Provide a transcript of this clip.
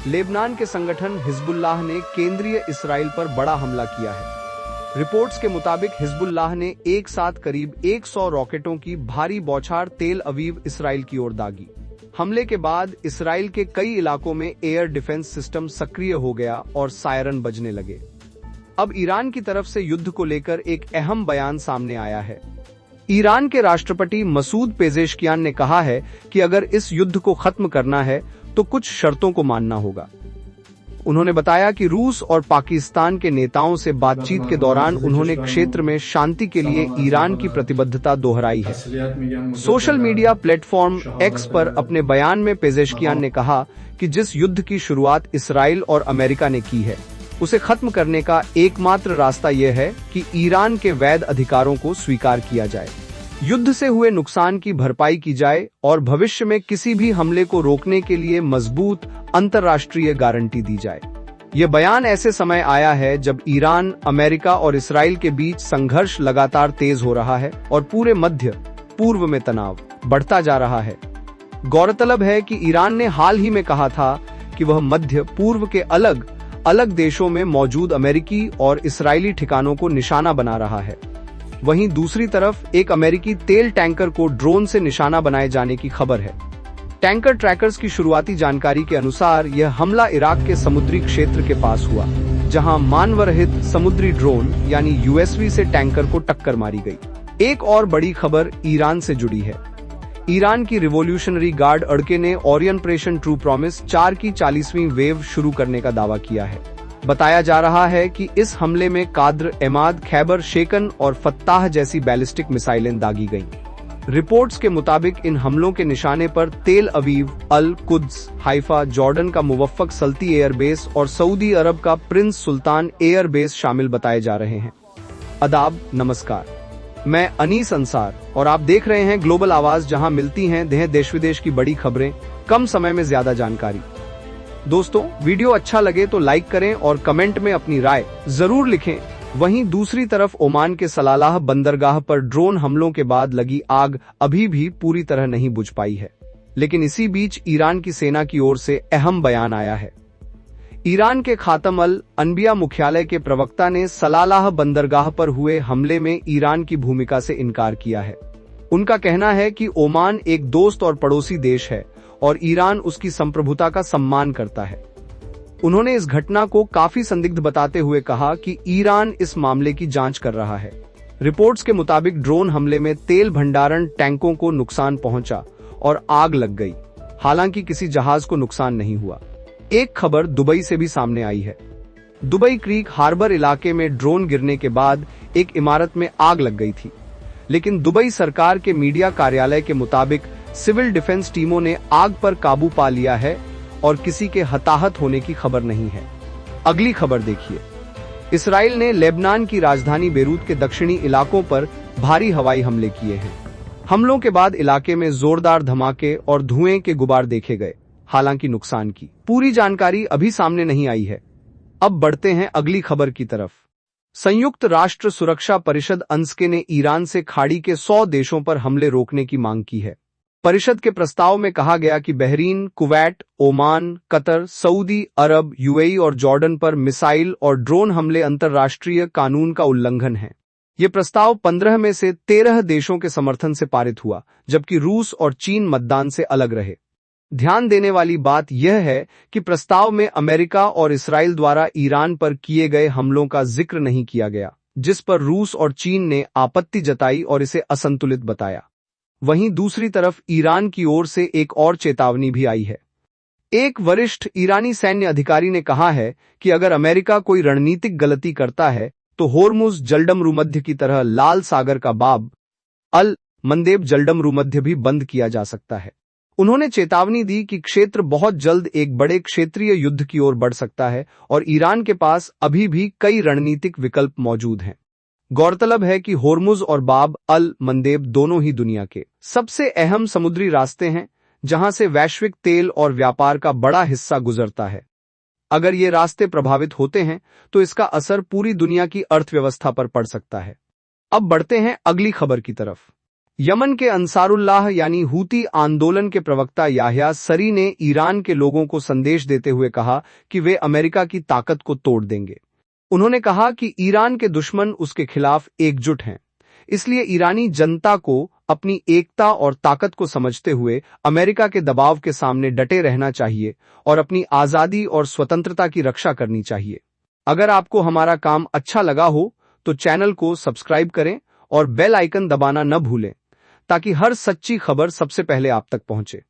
Lebanon के संगठन Hezbollah ने केंद्रीय इसराइल पर बड़ा हमला किया है। रिपोर्ट्स के मुताबिक हिजबुल्लाह ने एक साथ करीब 100 रॉकेटों की भारी बौछार तेल अवीव इसराइल की ओर दागी। हमले के बाद इसराइल के कई इलाकों में एयर डिफेंस सिस्टम सक्रिय हो गया और सायरन बजने लगे। अब ईरान की तरफ से युद्ध को लेकर एक अहम बयान सामने आया है। ईरान के राष्ट्रपति मसूद पेजेशकियान ने कहा है कि अगर इस युद्ध को खत्म करना है तो कुछ शर्तों को मानना होगा। उन्होंने बताया कि रूस और पाकिस्तान के नेताओं से बातचीत के दौरान उन्होंने क्षेत्र में शांति के लिए ईरान की प्रतिबद्धता दोहराई है। सोशल मीडिया प्लेटफॉर्म एक्स पर अपने बयान में पेजेशकियान ने कहा कि जिस युद्ध की शुरुआत इसराइल और अमेरिका ने की है, उसे खत्म करने का एकमात्र रास्ता यह है कि ईरान के वैध अधिकारों को स्वीकार किया जाए, युद्ध से हुए नुकसान की भरपाई की जाए और भविष्य में किसी भी हमले को रोकने के लिए मजबूत अंतर्राष्ट्रीय गारंटी दी जाए। ये बयान ऐसे समय आया है जब ईरान, अमेरिका और इसराइल के बीच संघर्ष लगातार तेज हो रहा है और पूरे मध्य पूर्व में तनाव बढ़ता जा रहा है। गौरतलब है कि ईरान ने हाल ही में कहा था कि वह मध्य पूर्व के अलग अलग देशों में मौजूद अमेरिकी और इस्राएली ठिकानों को निशाना बना रहा है। वहीं दूसरी तरफ एक अमेरिकी तेल टैंकर को ड्रोन से निशाना बनाए जाने की खबर है। टैंकर ट्रैकर्स की शुरुआती जानकारी के अनुसार यह हमला इराक के समुद्री क्षेत्र के पास हुआ, जहां मानवरहित समुद्री ड्रोन यानी यूएसवी से टैंकर को टक्कर मारी गई। एक और बड़ी खबर ईरान से जुड़ी है। ईरान की रिवॉल्यूशनरी गार्ड अड़के ने ऑपरेशन ट्रू प्रॉमिस 4 की 40वीं वेव शुरू करने का दावा किया है। बताया जा रहा है कि इस हमले में काद्र, एमाद, खैबर, शेकन और फत्ताह जैसी बैलिस्टिक मिसाइलें दागी गईं। रिपोर्ट्स के मुताबिक इन हमलों के निशाने पर तेल अवीव, अल कुद्स, हाइफा, जॉर्डन का मुवफ्फक सल्ती एयरबेस और सऊदी अरब का प्रिंस सुल्तान एयरबेस शामिल बताए जा रहे हैं। आदाब, नमस्कार, मैं अनीस अंसार और आप देख रहे हैं ग्लोबल आवाज, जहां मिलती हैं देश विदेश की बड़ी खबरें कम समय में ज्यादा जानकारी। दोस्तों, वीडियो अच्छा लगे तो लाइक करें और कमेंट में अपनी राय जरूर लिखें। वहीं दूसरी तरफ ओमान के सलालाह बंदरगाह पर ड्रोन हमलों के बाद लगी आग अभी भी पूरी तरह नहीं बुझ पाई है, लेकिन इसी बीच ईरान की सेना की ओर से अहम बयान आया है। ईरान के खातम अल अनबिया मुख्यालय के प्रवक्ता ने सलालाह बंदरगाह पर हुए हमले में ईरान की भूमिका से इनकार किया है। उनका कहना है कि ओमान एक दोस्त और पड़ोसी देश है और ईरान उसकी संप्रभुता का सम्मान करता है। उन्होंने इस घटना को काफी संदिग्ध बताते हुए कहा कि ईरान इस मामले की जांच कर रहा है। रिपोर्ट्स के मुताबिक ड्रोन हमले में तेल भंडारण टैंकों को नुकसान पहुंचा और आग लग गई। हालांकि किसी जहाज को नुकसान नहीं हुआ। एक खबर दुबई से भी सामने आई है। दुबई क्रीक हार्बर इलाके में ड्रोन गिरने के बाद एक इमारत में आग लग गई थी, लेकिन दुबई सरकार के मीडिया कार्यालय के मुताबिक सिविल डिफेंस टीमों ने आग पर काबू पा लिया है और किसी के हताहत होने की खबर नहीं है। अगली खबर देखिए। इसराइल ने लेबनान की राजधानी बेरूत के दक्षिणी इलाकों पर भारी हवाई हमले किए हैं। हमलों के बाद इलाके में जोरदार धमाके और धुएं के गुबार देखे गए। हालांकि नुकसान की पूरी जानकारी अभी सामने नहीं आई है। अब बढ़ते हैं अगली खबर की तरफ। संयुक्त राष्ट्र सुरक्षा परिषद अंस्के ने ईरान से खाड़ी के 100 देशों पर हमले रोकने की मांग की है। परिषद के प्रस्ताव में कहा गया कि Bahrain, Kuwait, Oman, Qatar, Saudi Arab, UAE और जॉर्डन पर मिसाइल और ड्रोन हमले अंतर्राष्ट्रीय कानून का उल्लंघन है। ये प्रस्ताव 15 में से 13 देशों के समर्थन से पारित हुआ, जबकि रूस और चीन मतदान से अलग रहे। ध्यान देने वाली बात यह है कि प्रस्ताव में अमेरिका और इसराइल द्वारा ईरान पर किए गए हमलों का जिक्र नहीं किया गया, जिस पर रूस और चीन ने आपत्ति जताई और इसे असंतुलित बताया। वहीं दूसरी तरफ ईरान की ओर से एक और चेतावनी भी आई है। एक वरिष्ठ ईरानी सैन्य अधिकारी ने कहा है कि अगर अमेरिका कोई रणनीतिक गलती करता है तो होर्मुज जलडमरूमध्य की तरह लाल सागर का बाब अल मंदेब जलडमरूमध्य भी बंद किया जा सकता है। उन्होंने चेतावनी दी कि क्षेत्र बहुत जल्द एक बड़े क्षेत्रीय युद्ध की ओर बढ़ सकता है और ईरान के पास अभी भी कई रणनीतिक विकल्प मौजूद हैं। गौरतलब है कि होर्मुज और बाब अल मंदेब दोनों ही दुनिया के सबसे अहम समुद्री रास्ते हैं, जहां से वैश्विक तेल और व्यापार का बड़ा हिस्सा गुजरता है। अगर ये रास्ते प्रभावित होते हैं तो इसका असर पूरी दुनिया की अर्थव्यवस्था पर पड़ सकता है। अब बढ़ते हैं अगली खबर की तरफ। यमन के अंसारुल्लाह यानी हूती आंदोलन के प्रवक्ता याह्या सरी ने ईरान के लोगों को संदेश देते हुए कहा कि वे अमेरिका की ताकत को तोड़ देंगे। उन्होंने कहा कि ईरान के दुश्मन उसके खिलाफ एकजुट हैं, इसलिए ईरानी जनता को अपनी एकता और ताकत को समझते हुए अमेरिका के दबाव के सामने डटे रहना चाहिए और अपनी आजादी और स्वतंत्रता की रक्षा करनी चाहिए। अगर आपको हमारा काम अच्छा लगा हो तो चैनल को सब्सक्राइब करें और बेल आइकन दबाना न भूलें ताकि हर सच्ची खबर सबसे पहले आप तक पहुंचे।